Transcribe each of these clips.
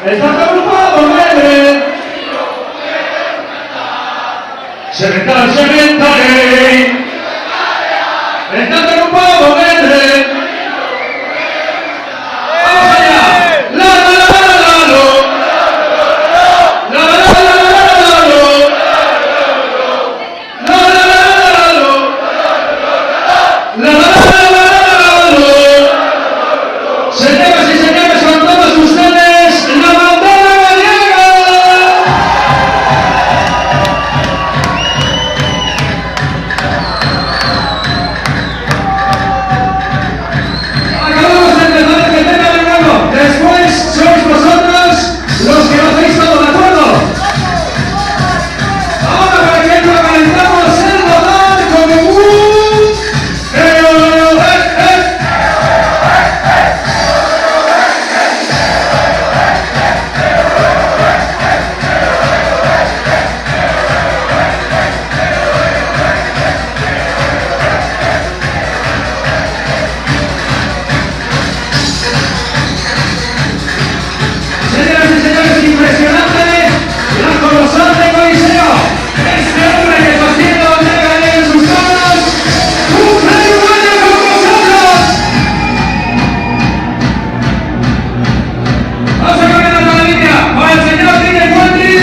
Está agrupado bene. Sementarei. Está agrupado bene. Vamos allá. La la la la la lo. La la la la la la lo. La la la la la lo. La la la la la lo. Señoras y señores, con todos ustedes, la bandera gallega. Acabamos de empezar el tema de nuevo. Después sois vosotros los que lo hacéis todo, ¿de acuerdo? Ahora, por ejemplo, calentamos el motor con un... Señoras y señores, impresionante la colosal de Coliseo. Este hombre que sostiene la bandera gallega en sus manos, cumple un año con vosotros. Vamos a cambiar la línea para el señor Tigre Cuentri.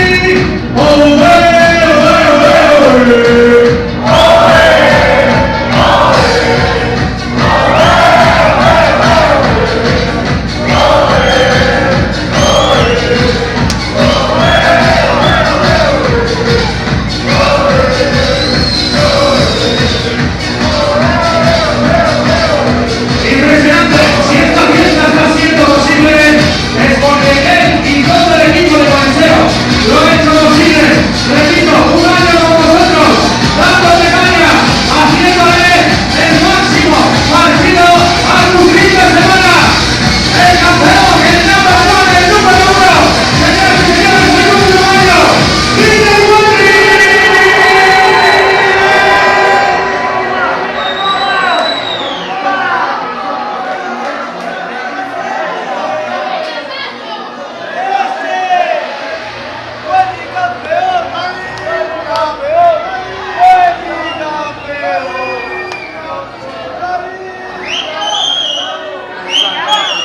Impresionante, si esta fiesta está siendo posible es porque él y todo el equipo de Coliseo lo han hecho posible. Repito, un año con vosotros, dándole caña, haciéndole el máximo partido a tu fin de semana. El campeón, el number one, el número uno, señoras y señores, el último año, Tigre Cuentri.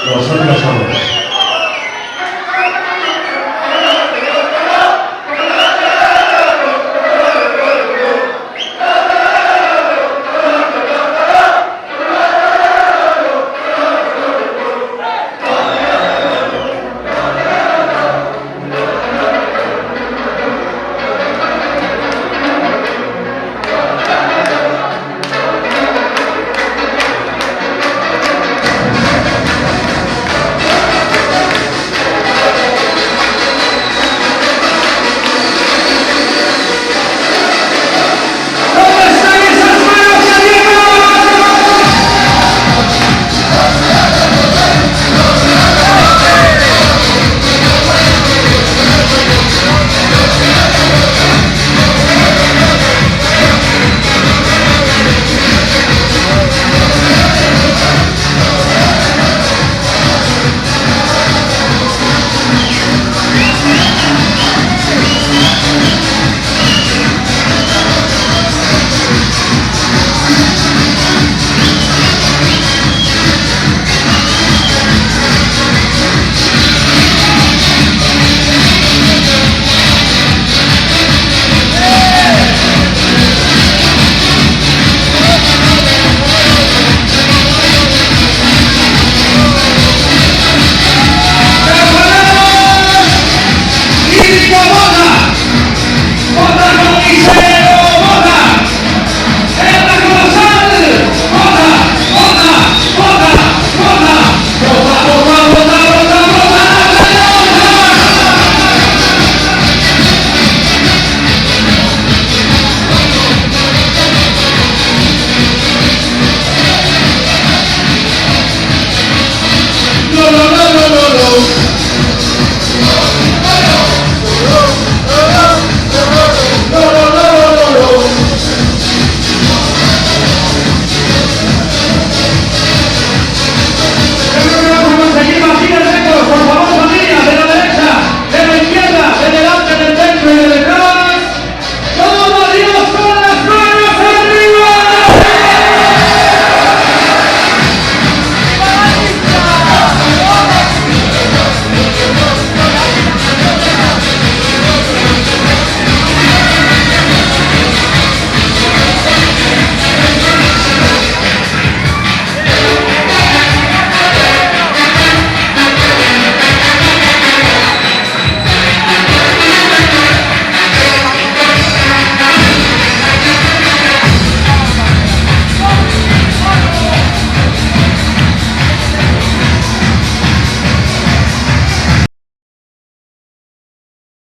Nosotros somos.